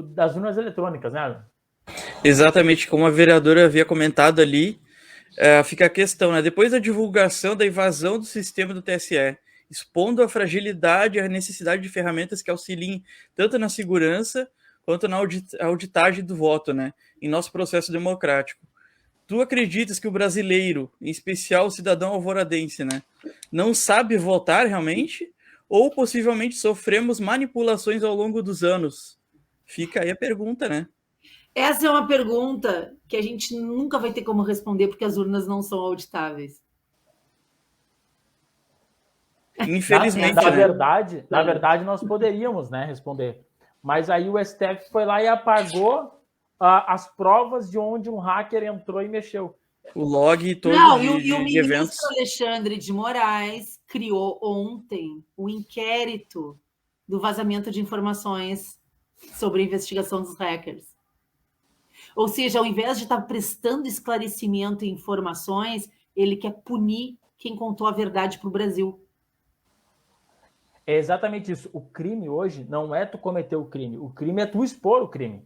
das urnas eletrônicas, né, Arnon? Exatamente, como a vereadora havia comentado ali, fica a questão, né? Depois da divulgação da invasão do sistema do TSE, expondo a fragilidade e a necessidade de ferramentas que auxiliem tanto na segurança quanto na auditagem do voto, né? Em nosso processo democrático. Tu acreditas que o brasileiro, em especial o cidadão alvoradense, né, não sabe votar realmente? ou possivelmente sofremos manipulações ao longo dos anos? Fica aí a pergunta, né? Essa é uma pergunta que a gente nunca vai ter como responder, porque as urnas não são auditáveis. Infelizmente, na né? verdade, nós poderíamos, né, responder. Mas aí o STF foi lá e apagou as provas de onde um hacker entrou e mexeu. O log todo Não, de o eventos. ministro Alexandre de Moraes criou ontem o inquérito do vazamento de informações sobre a investigação dos hackers. Ou seja, ao invés de estar prestando esclarecimento e informações, ele quer punir quem contou a verdade para o Brasil. É exatamente isso. O crime hoje não é tu cometer o crime é tu expor o crime.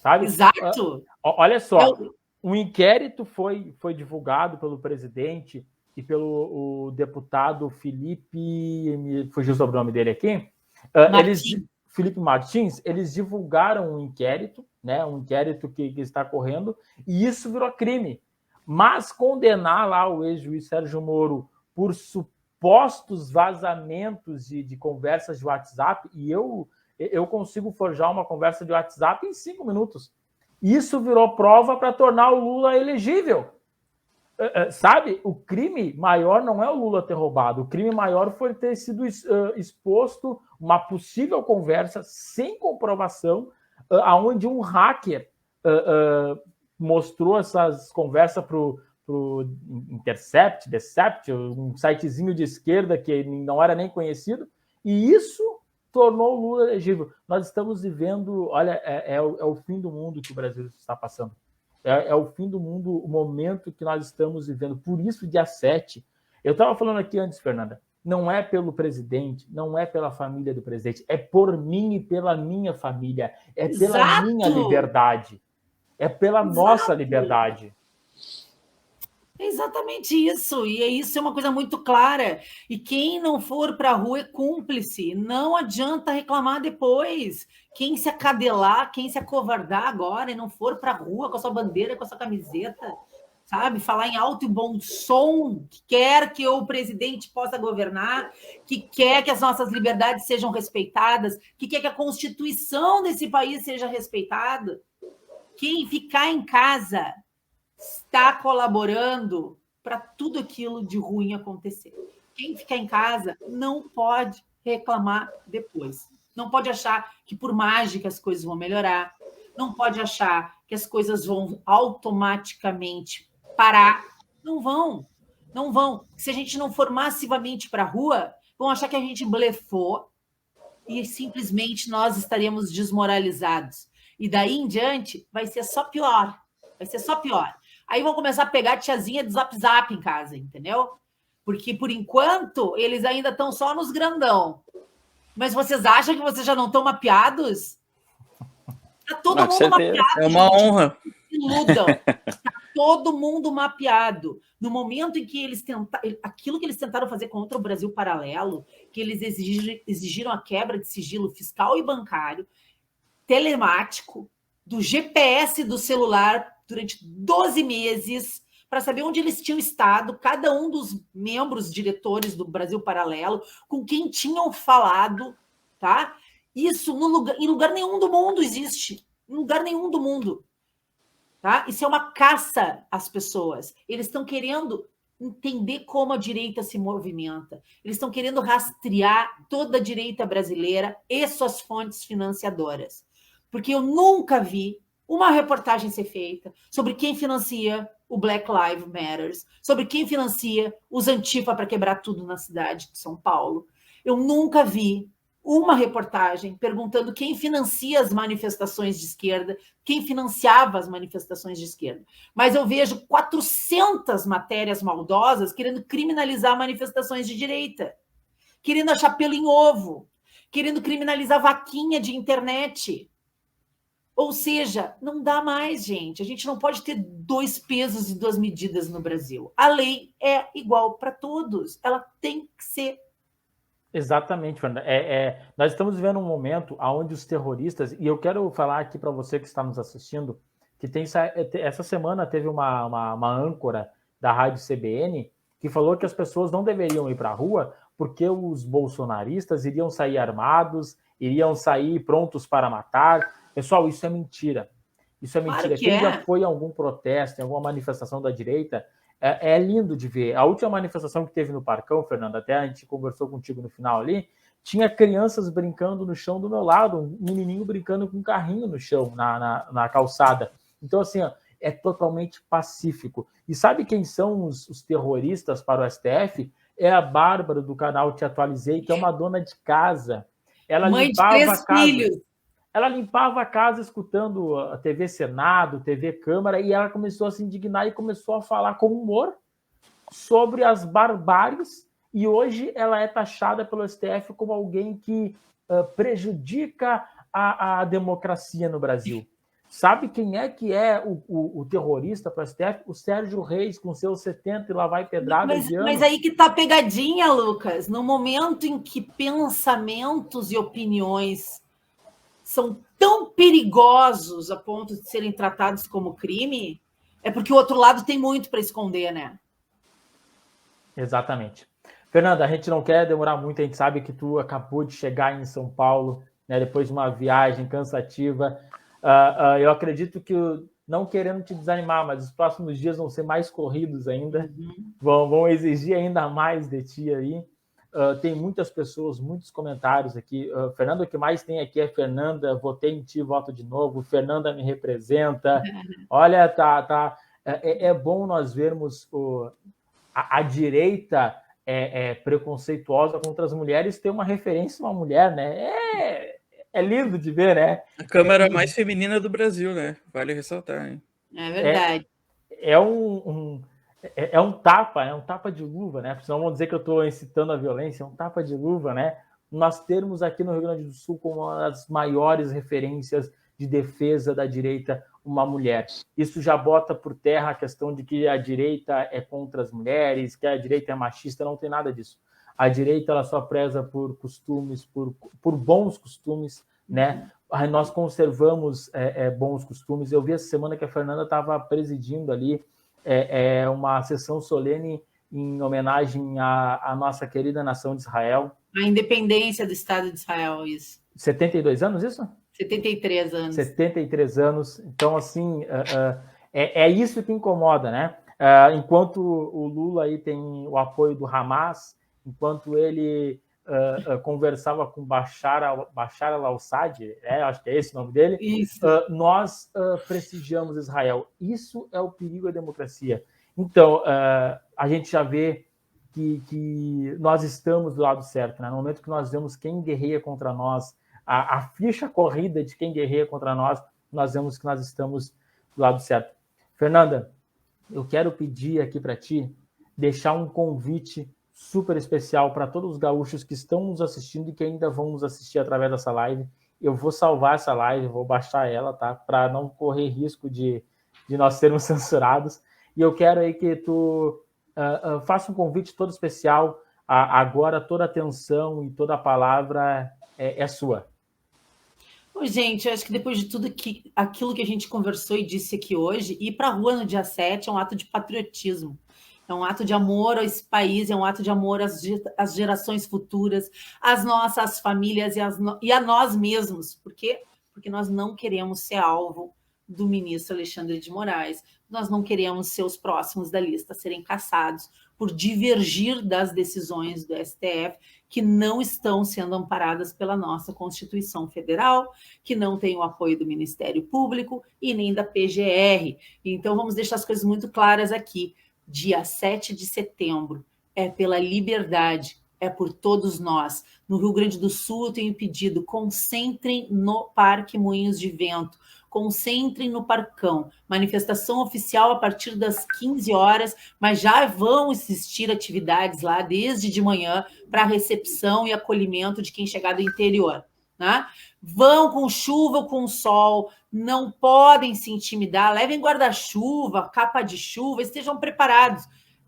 Sabe? Exato. Olha só, um inquérito foi divulgado pelo presidente e pelo o deputado Felipe, me fugiu o sobrenome dele aqui, Felipe Martins, eles divulgaram um inquérito, né, um inquérito que está correndo, e isso virou crime. Mas condenar lá o ex-juiz Sérgio Moro por supostos vazamentos de conversas de WhatsApp, e eu consigo forjar uma conversa de WhatsApp em 5 minutos. Isso virou prova para tornar o Lula elegível. Sabe? O crime maior não é o Lula ter roubado. O crime maior foi ter sido exposto uma possível conversa sem comprovação, aonde um hacker mostrou essas conversas para o Intercept, Decept, um sitezinho de esquerda que não era nem conhecido, e isso tornou o Lula elegível. Nós estamos vivendo, olha, é o fim do mundo que o Brasil está passando. É o fim do mundo, o momento que nós estamos vivendo. Por isso, dia 7, eu estava falando aqui antes, Fernanda, não é pelo presidente, não é pela família do presidente, é por mim e pela minha família, é pela Exato. minha liberdade, é pela nossa liberdade. É exatamente isso, e isso é uma coisa muito clara. E quem não for para a rua é cúmplice, não adianta reclamar depois. Quem se acadelar, quem se acovardar agora e não for para a rua com a sua bandeira, com a sua camiseta, sabe? Falar em alto e bom som, que quer que o presidente possa governar, que quer que as nossas liberdades sejam respeitadas, que quer que a Constituição desse país seja respeitada. Quem ficar em casa está colaborando para tudo aquilo de ruim acontecer. Quem ficar em casa não pode reclamar depois. Não pode achar que por mágica as coisas vão melhorar. Não pode achar que as coisas vão automaticamente parar. Não vão. Não vão. Se a gente não for massivamente para a rua, vão achar que a gente blefou e simplesmente nós estaremos desmoralizados. E daí em diante vai ser só pior. Vai ser só pior. Aí vão começar a pegar a tiazinha de zap em casa, entendeu? Porque, por enquanto, eles ainda estão só nos grandão. Mas vocês acham que vocês já não estão mapeados? Está todo mundo mapeado. É uma honra. Se iludam. Está todo mundo mapeado. No momento em que eles tentaram... Aquilo que eles tentaram fazer contra o Brasil Paralelo, que eles exigiram a quebra de sigilo fiscal e bancário, telemático, do GPS do celular durante 12 meses, para saber onde eles tinham estado, cada um dos membros diretores do Brasil Paralelo, com quem tinham falado, tá? Isso em lugar nenhum do mundo existe. Em lugar nenhum do mundo. Tá? Isso é uma caça às pessoas. Eles estão querendo entender como a direita se movimenta. Eles estão querendo rastrear toda a direita brasileira e suas fontes financiadoras. Porque eu nunca vi uma reportagem ser feita sobre quem financia o Black Lives Matter, sobre quem financia os Antifa para quebrar tudo na cidade de São Paulo. Eu nunca vi uma reportagem perguntando quem financia as manifestações de esquerda, quem financiava as manifestações de esquerda. Mas eu vejo 400 matérias maldosas querendo criminalizar manifestações de direita, querendo achar pelo em ovo, querendo criminalizar vaquinha de internet. Ou seja, não dá mais, gente. A gente não pode ter 2 pesos e 2 medidas no Brasil. A lei é igual para todos. Ela tem que ser. Exatamente, Fernanda. Nós estamos vivendo um momento onde os terroristas, e eu quero falar aqui para você que está nos assistindo, que essa semana teve uma âncora da rádio CBN que falou que as pessoas não deveriam ir para a rua porque os bolsonaristas iriam sair armados, iriam sair prontos para matar. Pessoal, isso é mentira. Isso é mentira. Claro que Quem é. já foi em algum protesto, em alguma manifestação da direita, é lindo de ver. A última manifestação que teve no Parcão, Fernando, até a gente conversou contigo no final ali, tinha crianças brincando no chão do meu lado, um menininho brincando com um carrinho no chão, na calçada. Então, assim, ó, é totalmente pacífico. E sabe quem são os terroristas para o STF? É a Bárbara, do canal Te Atualizei, que é uma dona de casa. Ela Mãe de limpava 3 a casa. filhos. Ela limpava a casa escutando a TV Senado, TV Câmara, e ela começou a se indignar e começou a falar com humor sobre as barbáries, e hoje ela é taxada pelo STF como alguém que prejudica a democracia no Brasil. Sabe quem é que é o terrorista para o STF? O Sérgio Reis, com seus 70 e lá vai pedrada de anos. Mas aí que tá a pegadinha, Lucas. No momento em que pensamentos e opiniões são tão perigosos a ponto de serem tratados como crime, é porque o outro lado tem muito para esconder, né? Exatamente. Fernanda, a gente não quer demorar muito, a gente sabe que tu acabou de chegar em São Paulo, né, depois de uma viagem cansativa. Eu acredito que, não querendo te desanimar, mas os próximos dias vão ser mais corridos ainda, vão exigir ainda mais de ti aí. Tem muitas pessoas, muitos comentários aqui. Fernanda, o que mais tem aqui é Fernanda, votei em ti, voto de novo. Fernanda me representa. Olha, é bom nós vermos a direita preconceituosa contra as mulheres ter uma referência a uma mulher, né? É lindo de ver, né? A Câmara mais feminina do Brasil, né? Vale ressaltar, hein? É verdade. É um tapa de luva, né? Senão vão dizer que eu estou incitando a violência, é um tapa de luva, né? Nós termos aqui no Rio Grande do Sul como uma das maiores referências de defesa da direita uma mulher. Isso já bota por terra a questão de que a direita é contra as mulheres, que a direita é machista, não tem nada disso. A direita ela só preza por costumes, por bons costumes, né? Nós conservamos bons costumes. Eu vi essa semana que a Fernanda estava presidindo ali uma sessão solene em homenagem à nossa querida nação de Israel. A independência do Estado de Israel, isso. 72 anos, isso? 73 anos. 73 anos. Então, assim, é isso que incomoda, né? Enquanto o Lula aí tem o apoio do Hamas, enquanto ele conversava com Bashar al-Assad, acho que é esse o nome dele, nós prestigiamos Israel. Isso é o perigo da democracia. Então, a gente já vê que nós estamos do lado certo, né? No momento que nós vemos quem guerreia contra nós, a ficha corrida de quem guerreia contra nós, nós vemos que nós estamos do lado certo. Fernanda, eu quero pedir aqui para ti deixar um convite super especial para todos os gaúchos que estão nos assistindo e que ainda vão nos assistir através dessa live. Eu vou salvar essa live, vou baixar ela, tá? Para não correr risco de nós sermos censurados. E eu quero aí que tu faça um convite todo especial. Agora toda a atenção e toda a palavra é sua. Bom, gente, eu acho que depois de tudo aquilo que a gente conversou e disse aqui hoje, ir para a rua no dia 7 é um ato de patriotismo. É um ato de amor a esse país, é um ato de amor às gerações futuras, às nossas famílias e a nós mesmos. Por quê? Porque nós não queremos ser alvo do ministro Alexandre de Moraes, nós não queremos ser os próximos da lista a serem caçados por divergir das decisões do STF que não estão sendo amparadas pela nossa Constituição Federal, que não tem o apoio do Ministério Público e nem da PGR. Então, vamos deixar as coisas muito claras aqui. Dia 7 de setembro é pela liberdade, é por todos nós. No Rio Grande do Sul, eu tenho pedido, concentrem no Parque Moinhos de Vento, concentrem no Parcão. Manifestação oficial a partir das 15 horas, mas já vão existir atividades lá desde de manhã para recepção e acolhimento de quem chegar do interior. Né? Vão com chuva ou com sol, não podem se intimidar, levem guarda-chuva, capa de chuva, estejam preparados.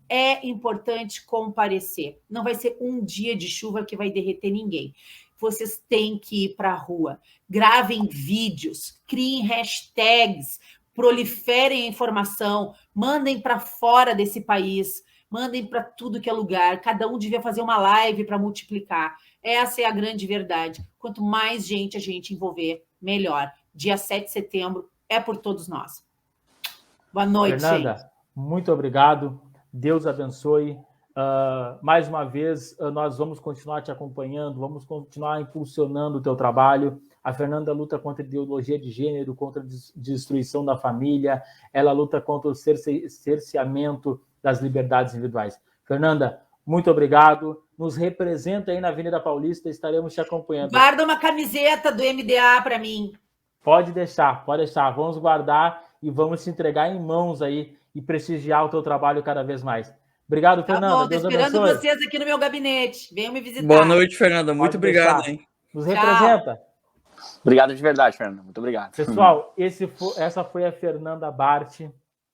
É importante comparecer. Não vai ser um dia de chuva que vai derreter ninguém. Vocês têm que ir para a rua. Gravem vídeos, criem hashtags, proliferem a informação, mandem para fora desse país. mandem para tudo que é lugar. Cada um devia fazer uma live para multiplicar. Essa é a grande verdade. Quanto mais gente a gente envolver, melhor. Dia 7 de setembro é por todos nós. Boa noite, Fernanda, gente. muito obrigado. Deus abençoe. Mais uma vez, nós vamos continuar te acompanhando, vamos continuar impulsionando o teu trabalho. A Fernanda luta contra a ideologia de gênero, contra a destruição da família, ela luta contra o cerceamento das liberdades individuais. Fernanda, muito obrigado. Nos representa aí na Avenida Paulista, estaremos te acompanhando. Guarda uma camiseta do MDA para mim. Pode deixar, pode deixar. Vamos guardar e vamos te entregar em mãos aí e prestigiar o teu trabalho cada vez mais. Obrigado, Fernanda. Tá bom, Deus esperando abençoe. vocês aqui no meu gabinete. Venham me visitar. Boa noite, Fernanda. Muito Pode obrigado, deixar. hein? Nos representa. Obrigado de verdade, Fernando. Muito obrigado. Pessoal, essa foi a Fernanda Bart.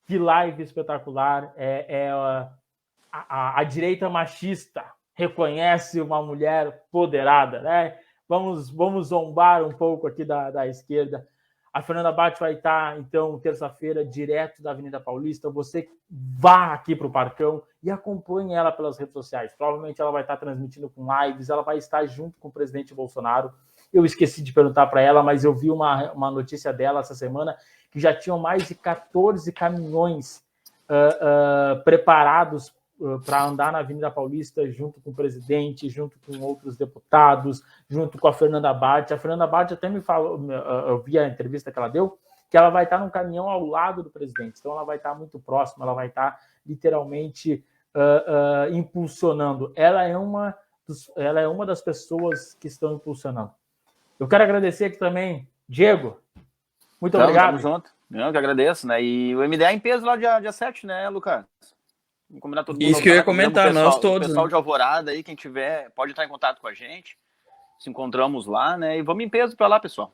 Que live espetacular. A direita machista reconhece uma mulher poderada, né? Vamos zombar um pouco aqui da esquerda. A Fernanda Bart vai estar, então, terça-feira, direto da Avenida Paulista. Você vá aqui para o Parcão e acompanhe ela pelas redes sociais. Provavelmente ela vai estar transmitindo com lives, ela vai estar junto com o presidente Bolsonaro. Eu esqueci de perguntar para ela, mas eu vi uma notícia dela essa semana que já tinham mais de 14 caminhões preparados para andar na Avenida Paulista junto com o presidente, junto com outros deputados, junto com a Fernanda Bart. A Fernanda Bart até me falou, eu vi a entrevista que ela deu, que ela vai estar num caminhão ao lado do presidente. Então ela vai estar muito próxima, ela vai estar literalmente impulsionando. Ela é uma das pessoas que estão impulsionando. Eu quero agradecer aqui também, Diego. Muito obrigado. Tamo junto. Eu que agradeço, né? E o MDA em peso lá dia 7, né, Lucas? Vamos combinar todo mundo. Isso que eu ia comentar, nós todos. O pessoal né? de Alvorada aí, quem tiver, pode entrar em contato com a gente. Se encontramos lá, né? E vamos em peso para lá, pessoal.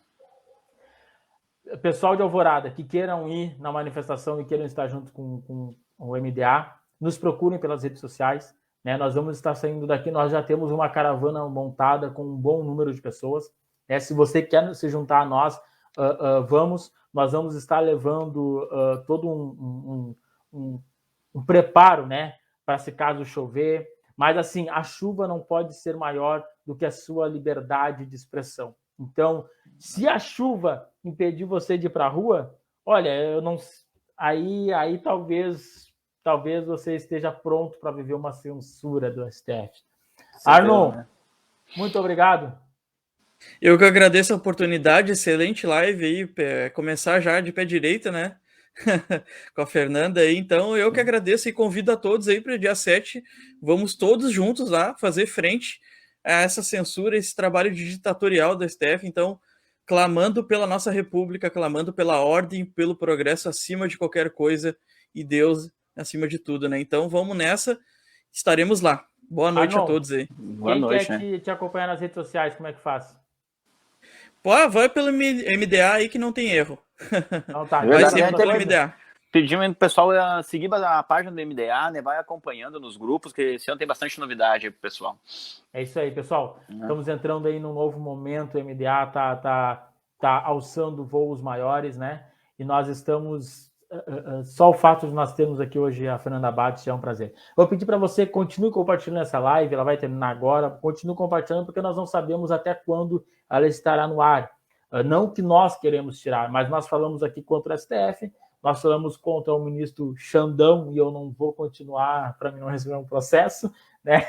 Pessoal de Alvorada que queiram ir na manifestação e queiram estar junto com o MDA, nos procurem pelas redes sociais. Né? Nós vamos estar saindo daqui, nós já temos uma caravana montada com um bom número de pessoas. Né? Se você quer se juntar a nós, nós vamos estar levando todo um preparo, né, para se caso chover, mas assim, a chuva não pode ser maior do que a sua liberdade de expressão. Então, se a chuva impedir você de ir para a rua, olha, eu não, aí talvez você esteja pronto para viver uma censura do STF. Arnon, né? Muito obrigado. Eu que agradeço a oportunidade, excelente live aí, começar já de pé direito, né? Com a Fernanda aí, então eu que agradeço e convido a todos aí para o dia 7, vamos todos juntos lá fazer frente a essa censura, esse trabalho ditatorial da STF, então clamando pela nossa república, clamando pela ordem, pelo progresso acima de qualquer coisa e Deus acima de tudo, né? Então vamos nessa, estaremos lá. Boa noite a todos aí. Boa noite, quer te acompanhar nas redes sociais, como é que faz? Pô, vai pelo MDA aí que não tem erro. Não, tá. Vai sempre pelo MDA. Pedimos pro pessoal seguir a página do MDA, né? Vai acompanhando nos grupos, que esse ano tem bastante novidade aí pro pessoal. É isso aí, pessoal. Estamos entrando aí num novo momento, o MDA tá alçando voos maiores, né? E nós estamos... Só o fato de nós termos aqui hoje a Fernanda Bart é um prazer. Vou pedir para você, continue compartilhando essa live, ela vai terminar agora, continue compartilhando, porque nós não sabemos até quando ela estará no ar. Não que nós queremos tirar, mas nós falamos aqui contra o STF, nós falamos contra o ministro Xandão, e eu não vou continuar para mim não receber um processo, né?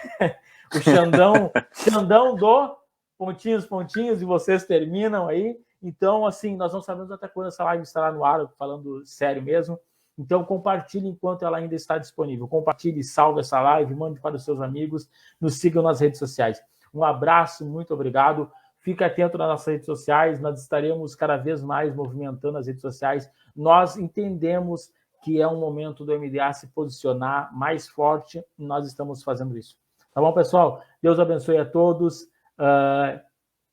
O Xandão do pontinhos, e vocês terminam aí. Então, assim, nós não sabemos até quando essa live estará no ar, falando sério mesmo. Então, compartilhe enquanto ela ainda está disponível. Compartilhe, salve essa live, mande para os seus amigos, nos sigam nas redes sociais. Um abraço, muito obrigado. Fique atento nas nossas redes sociais, nós estaremos cada vez mais movimentando as redes sociais. Nós entendemos que é um momento do MDA se posicionar mais forte e nós estamos fazendo isso. Tá bom, pessoal? Deus abençoe a todos.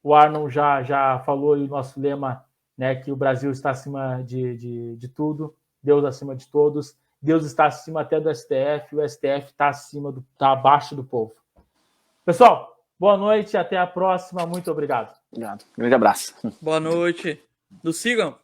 O Arnon já falou aí o nosso lema, né, que o Brasil está acima de tudo, Deus acima de todos, Deus está acima até do STF, o STF está abaixo do povo. Pessoal, boa noite, até a próxima, muito obrigado. Obrigado. Grande abraço. Boa noite. Nos sigam.